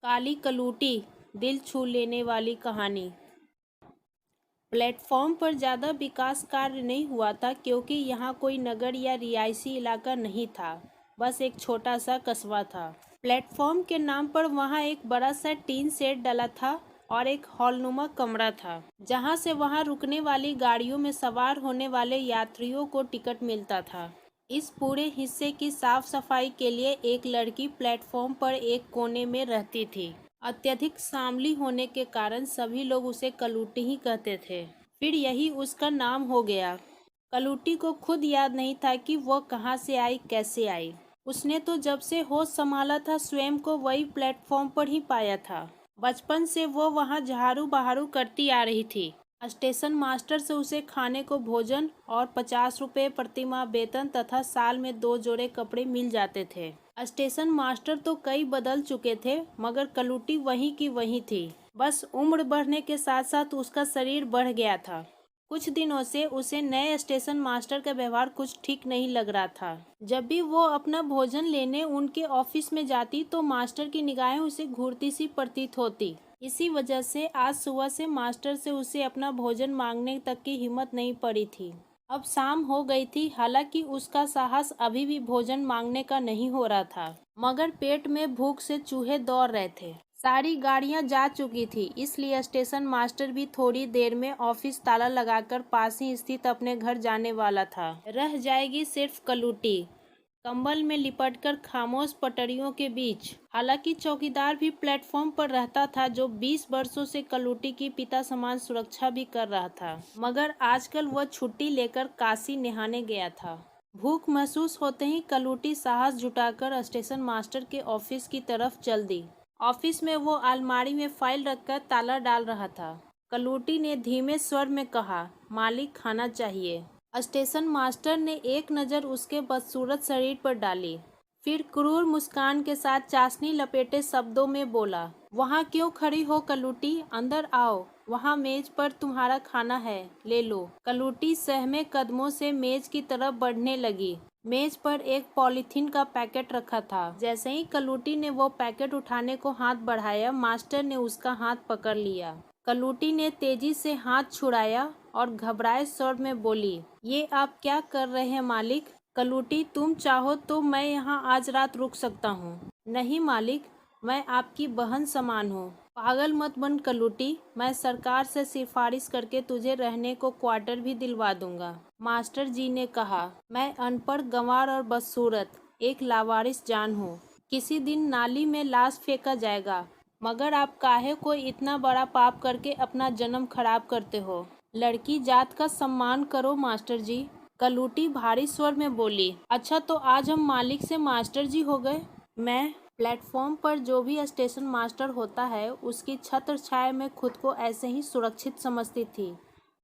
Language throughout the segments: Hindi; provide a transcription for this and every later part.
काली कलूटी, दिल छू लेने वाली कहानी। प्लेटफॉर्म पर ज़्यादा विकास कार्य नहीं हुआ था क्योंकि यहाँ कोई नगर या रिहायशी इलाका नहीं था, बस एक छोटा सा कस्बा था। प्लेटफॉर्म के नाम पर वहाँ एक बड़ा सा टीन शेड डला था और एक हॉलनुमा कमरा था, जहाँ से वहाँ रुकने वाली गाड़ियों में सवार होने वाले यात्रियों को टिकट मिलता था। इस पूरे हिस्से की साफ सफाई के लिए एक लड़की प्लेटफॉर्म पर एक कोने में रहती थी। अत्यधिक सांवली होने के कारण सभी लोग उसे कलूटी ही कहते थे। फिर यही उसका नाम हो गया। कलूटी को खुद याद नहीं था कि वह कहाँ से आई, कैसे आई। उसने तो जब से होश संभाला था स्वयं को वही प्लेटफॉर्म पर ही पाया था। बचपन से वो वहाँ झाड़ू बहारू करती आ रही थी। स्टेशन मास्टर से उसे खाने को भोजन और 50 रुपये प्रतिमाह वेतन तथा साल में 2 जोड़े कपड़े मिल जाते थे। स्टेशन मास्टर तो कई बदल चुके थे, मगर कलूटी वही की वही थी। बस उम्र बढ़ने के साथ साथ उसका शरीर बढ़ गया था। कुछ दिनों से उसे नए स्टेशन मास्टर का व्यवहार कुछ ठीक नहीं लग रहा था। जब भी वो अपना भोजन लेने उनके ऑफिस में जाती तो मास्टर की निगाहें उसे घूरती सी प्रतीत होती। इसी वजह से आज सुबह से मास्टर से उसे अपना भोजन मांगने तक की हिम्मत नहीं पड़ी थी। अब शाम हो गई थी, हालांकि उसका साहस अभी भी भोजन मांगने का नहीं हो रहा था, मगर पेट में भूख से चूहे दौड़ रहे थे। सारी गाड़ियां जा चुकी थी, इसलिए स्टेशन मास्टर भी थोड़ी देर में ऑफिस ताला लगाकर पास ही स्थित अपने घर जाने वाला था। रह जाएगी सिर्फ कलूटी, कंबल में लिपटकर खामोश पटरियों के बीच। हालांकि चौकीदार भी प्लेटफॉर्म पर रहता था, जो 20 वर्षों से कलूटी की पिता समान सुरक्षा भी कर रहा था, मगर आजकल वह छुट्टी लेकर काशी नहाने गया था। भूख महसूस होते ही कलूटी साहस जुटाकर स्टेशन मास्टर के ऑफिस की तरफ चल दी। ऑफिस में वो अलमारी में फाइल रखकर ताला डाल रहा था। कलूटी ने धीमे स्वर में कहा, मालिक खाना चाहिए। स्टेशन मास्टर ने एक नज़र उसके बदसूरत शरीर पर डाली, फिर क्रूर मुस्कान के साथ चाशनी लपेटे शब्दों में बोला, वहाँ क्यों खड़ी हो कलूटी, अंदर आओ, वहाँ मेज पर तुम्हारा खाना है, ले लो। कलूटी सहमे कदमों से मेज की तरफ बढ़ने लगी। मेज पर एक पॉलीथीन का पैकेट रखा था। जैसे ही कलूटी ने वो पैकेट उठाने को हाथ बढ़ाया, मास्टर ने उसका हाथ पकड़ लिया। कलूटी ने तेजी से हाथ छुड़ाया और घबराए स्वर में बोली, ये आप क्या कर रहे हैं मालिक? कलूटी, तुम चाहो तो मैं यहाँ आज रात रुक सकता हूँ। नहीं मालिक, मैं आपकी बहन समान हूँ। पागल मत बन कलूटी, मैं सरकार से सिफारिश करके तुझे रहने को क्वार्टर भी दिलवा दूंगा। मास्टर जी ने कहा, मैं अनपढ़, गंवार और बदसूरत एक लावारिस जान हूँ। किसी दिन नाली में लाश फेंका जाएगा, मगर आप काहे को इतना बड़ा पाप करके अपना जन्म खराब करते हो? लड़की जात का सम्मान करो मास्टर जी। कलूटी भारी स्वर में बोली, अच्छा तो आज हम मालिक से मास्टर जी हो गए। मैं प्लेटफॉर्म पर जो भी स्टेशन मास्टर होता है, उसकी छत्र छाया में खुद को ऐसे ही सुरक्षित समझती थी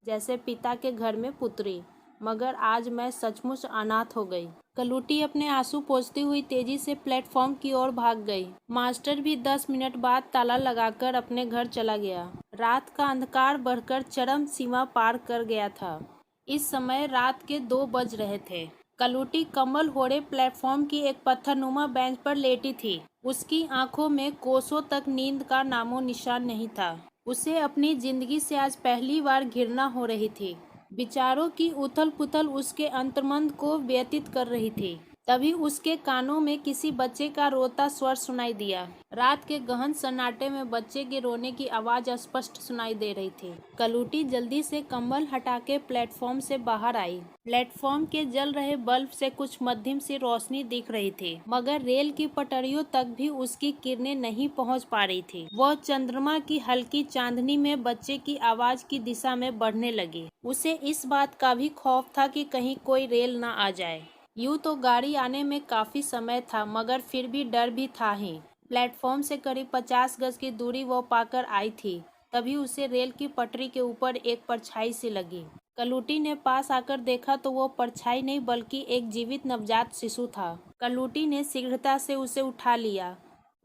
जैसे पिता के घर में पुत्री, मगर आज मैं सचमुच अनाथ हो गई। कलूटी अपने आंसू पोंछती हुई तेजी से प्लेटफॉर्म की ओर भाग गई। मास्टर भी 10 मिनट बाद ताला लगाकर अपने घर चला गया। रात का अंधकार बढ़कर चरम सीमा पार कर गया था। इस समय रात के 2 बज रहे थे। कलूटी कम्बल ओढ़े प्लेटफॉर्म की एक पत्थरनुमा बेंच पर लेटी थी। उसकी आंखों में कोसों तक नींद का नामो निशान नहीं था। उसे अपनी जिंदगी से आज पहली बार घृणा हो रही थी। विचारों की उथल पुथल उसके अंतर्मन को व्यथित कर रही थी। तभी उसके कानों में किसी बच्चे का रोता स्वर सुनाई दिया। रात के गहन सन्नाटे में बच्चे के रोने की आवाज स्पष्ट सुनाई दे रही थी। कलूटी जल्दी से कंबल हटा के प्लेटफॉर्म से बाहर आई। प्लेटफॉर्म के जल रहे बल्ब से कुछ मध्यम सी रोशनी दिख रही थी, मगर रेल की पटरियों तक भी उसकी किरणें नहीं पहुंच पा रही थी। वह चंद्रमा की हल्की चांदनी में बच्चे की आवाज की दिशा में बढ़ने लगी। उसे इस बात का भी खौफ था कि कहीं कोई रेल न आ जाए। यूं तो गाड़ी आने में काफी समय था, मगर फिर भी डर भी था ही। प्लेटफॉर्म से करीब 50 गज की दूरी वो पाकर आई थी, तभी उसे रेल की पटरी के ऊपर एक परछाई सी लगी। कलूटी ने पास आकर देखा तो वो परछाई नहीं बल्कि एक जीवित नवजात शिशु था। कलूटी ने शीघ्रता से उसे उठा लिया।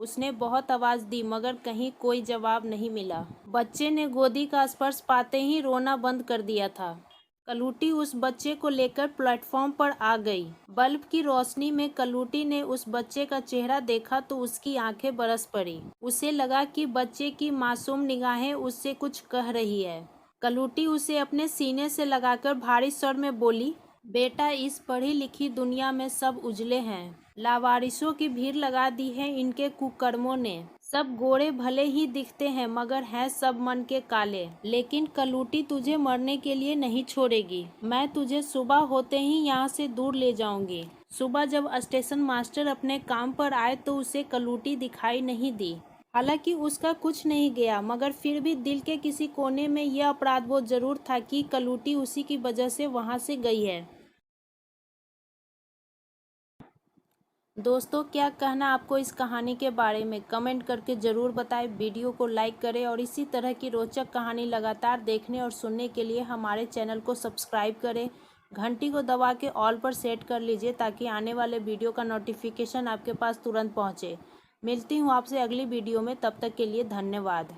उसने बहुत आवाज दी, मगर कहीं कोई जवाब नहीं मिला। बच्चे ने गोदी का स्पर्श पाते ही रोना बंद कर दिया था। कलूटी उस बच्चे को लेकर प्लेटफॉर्म पर आ गई। बल्ब की रोशनी में कलूटी ने उस बच्चे का चेहरा देखा तो उसकी आंखें बरस पड़ी। उसे लगा कि बच्चे की मासूम निगाहें उससे कुछ कह रही है। कलूटी उसे अपने सीने से लगाकर भारी स्वर में बोली, बेटा, इस पढ़ी लिखी दुनिया में सब उजले हैं। लावारिसों की भीड़ लगा दी है इनके कुकर्मों ने। सब गोरे भले ही दिखते हैं मगर हैं सब मन के काले। लेकिन कलूटी तुझे मरने के लिए नहीं छोड़ेगी। मैं तुझे सुबह होते ही यहाँ से दूर ले जाऊंगी। सुबह जब स्टेशन मास्टर अपने काम पर आए तो उसे कलूटी दिखाई नहीं दी। हालांकि उसका कुछ नहीं गया मगर फिर भी दिल के किसी कोने में यह अपराधबोध जरूर था कि कलूटी उसी की वजह से वहां से गई है। दोस्तों, क्या कहना आपको इस कहानी के बारे में कमेंट करके ज़रूर बताएं। वीडियो को लाइक करें और इसी तरह की रोचक कहानी लगातार देखने और सुनने के लिए हमारे चैनल को सब्सक्राइब करें। घंटी को दबा के ऑल पर सेट कर लीजिए ताकि आने वाले वीडियो का नोटिफिकेशन आपके पास तुरंत पहुंचे। मिलती हूं आपसे अगली वीडियो में, तब तक के लिए धन्यवाद।